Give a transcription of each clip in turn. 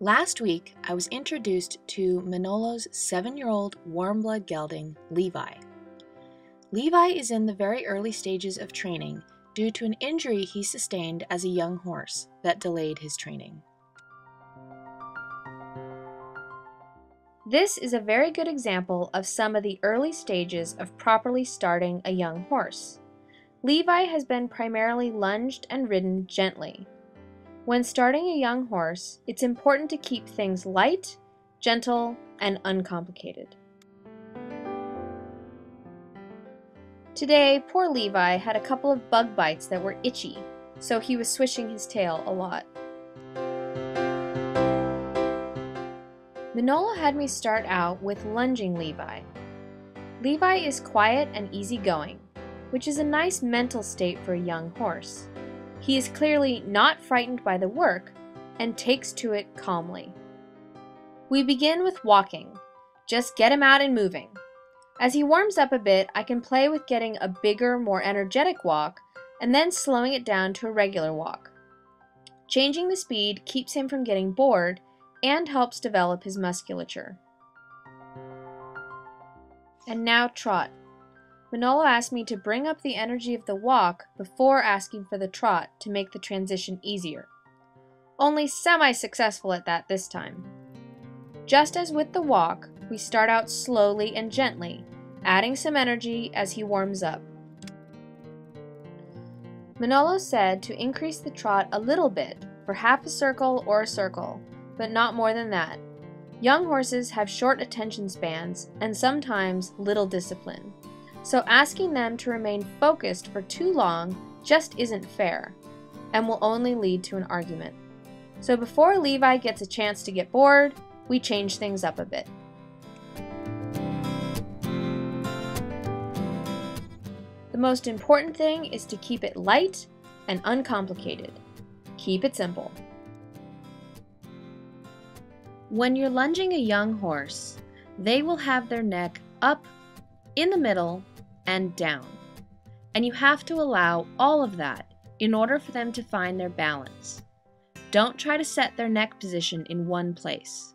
Last week, I was introduced to Manolo's 7-year-old warm blood gelding, Levi. Levi is in the very early stages of training due to an injury he sustained as a young horse that delayed his training. This is a very good example of some of the early stages of properly starting a young horse. Levi has been primarily lunged and ridden gently. When starting a young horse, it's important to keep things light, gentle, and uncomplicated. Today, poor Levi had a couple of bug bites that were itchy, so he was swishing his tail a lot. Manolo had me start out with lunging Levi. Levi is quiet and easygoing, which is a nice mental state for a young horse. He is clearly not frightened by the work and takes to it calmly. We begin with walking. Just get him out and moving. As he warms up a bit, I can play with getting a bigger, more energetic walk and then slowing it down to a regular walk. Changing the speed keeps him from getting bored and helps develop his musculature. And now trot. Manolo asked me to bring up the energy of the walk before asking for the trot to make the transition easier. Only semi-successful at that this time. Just as with the walk, we start out slowly and gently, adding some energy as he warms up. Manolo said to increase the trot a little bit for half a circle or a circle, but not more than that. Young horses have short attention spans and sometimes little discipline. So asking them to remain focused for too long just isn't fair and will only lead to an argument. So before Levi gets a chance to get bored, we change things up a bit. The most important thing is to keep it light and uncomplicated. Keep it simple. When you're lunging a young horse, they will have their neck up, in the middle, and down. And you have to allow all of that in order for them to find their balance. Don't try to set their neck position in one place.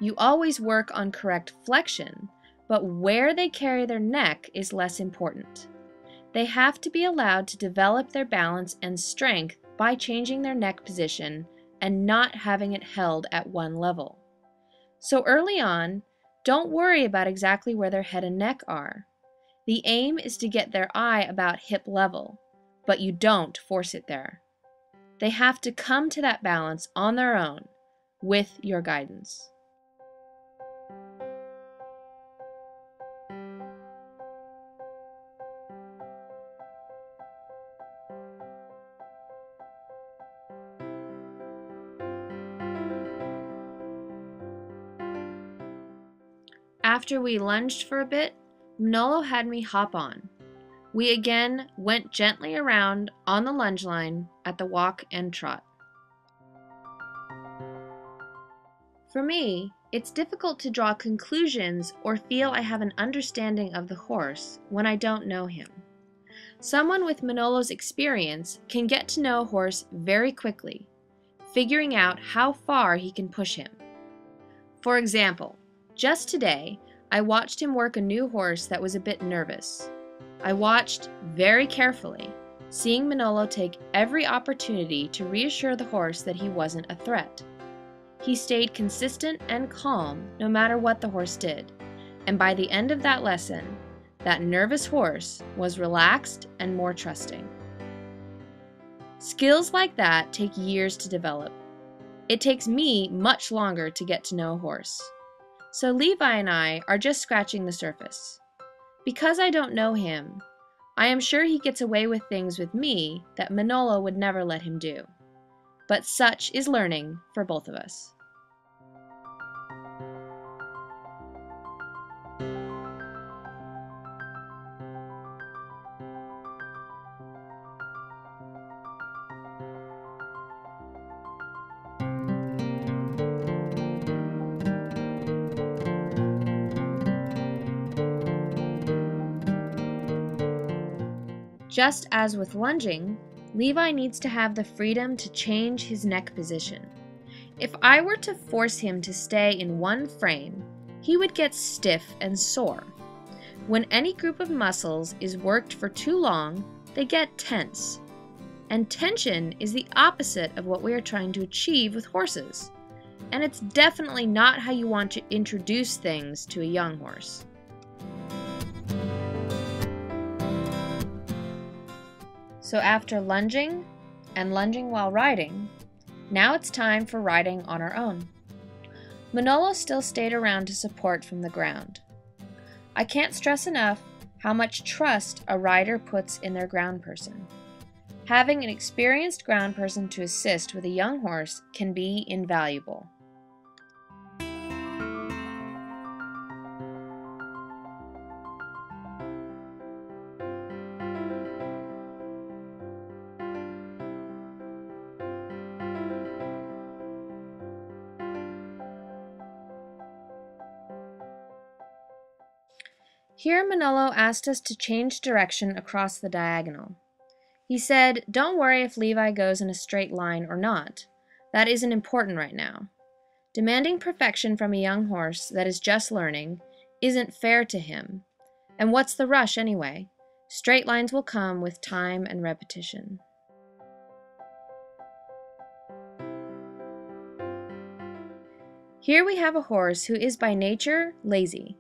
You always work on correct flexion, but where they carry their neck is less important. They have to be allowed to develop their balance and strength by changing their neck position and not having it held at one level. So early on, don't worry about exactly where their head and neck are. The aim is to get their eye about hip level, but you don't force it there. They have to come to that balance on their own, with your guidance. After we lunged for a bit, Manolo had me hop on. We again went gently around on the lunge line at the walk and trot. For me, it's difficult to draw conclusions or feel I have an understanding of the horse when I don't know him. Someone with Manolo's experience can get to know a horse very quickly, figuring out how far he can push him. For example, just today, I watched him work a new horse that was a bit nervous. I watched very carefully, seeing Manolo take every opportunity to reassure the horse that he wasn't a threat. He stayed consistent and calm no matter what the horse did, and by the end of that lesson, that nervous horse was relaxed and more trusting. Skills like that take years to develop. It takes me much longer to get to know a horse. So Levi and I are just scratching the surface. Because I don't know him, I am sure he gets away with things with me that Manolo would never let him do. But such is learning for both of us. Just as with lunging, Levi needs to have the freedom to change his neck position. If I were to force him to stay in one frame, he would get stiff and sore. When any group of muscles is worked for too long, they get tense. And tension is the opposite of what we are trying to achieve with horses. And it's definitely not how you want to introduce things to a young horse. So after lunging, and lunging while riding, now it's time for riding on our own. Manolo still stayed around to support from the ground. I can't stress enough how much trust a rider puts in their ground person. Having an experienced ground person to assist with a young horse can be invaluable. Here Manolo asked us to change direction across the diagonal. He said, "Don't worry if Levi goes in a straight line or not. That isn't important right now. Demanding perfection from a young horse that is just learning isn't fair to him. And what's the rush anyway? Straight lines will come with time and repetition." Here we have a horse who is by nature lazy.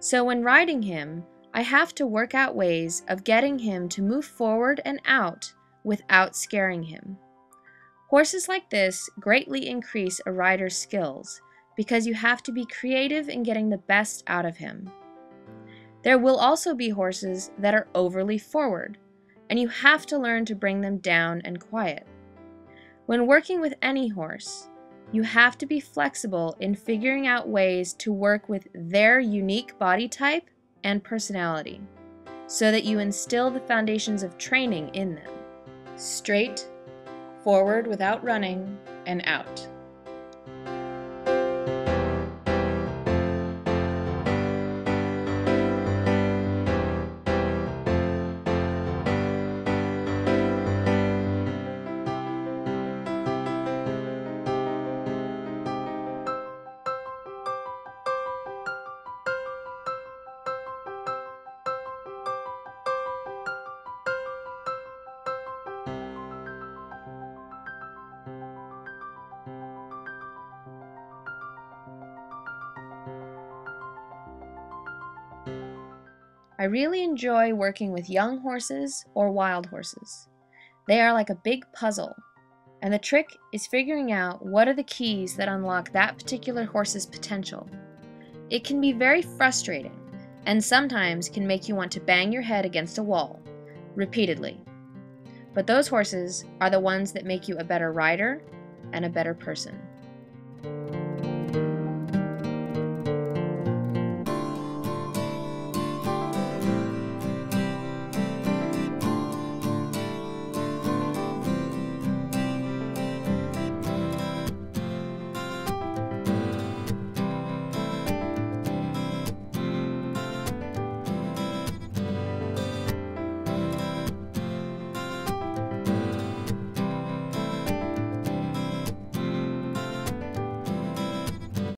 So when riding him, I have to work out ways of getting him to move forward and out without scaring him. Horses like this greatly increase a rider's skills because you have to be creative in getting the best out of him. There will also be horses that are overly forward, and you have to learn to bring them down and quiet. When working with any horse, you have to be flexible in figuring out ways to work with their unique body type and personality, so that you instill the foundations of training in them. Straight, forward without running, and out. I really enjoy working with young horses or wild horses. They are like a big puzzle, and the trick is figuring out what are the keys that unlock that particular horse's potential. It can be very frustrating, and sometimes can make you want to bang your head against a wall, repeatedly. But those horses are the ones that make you a better rider and a better person.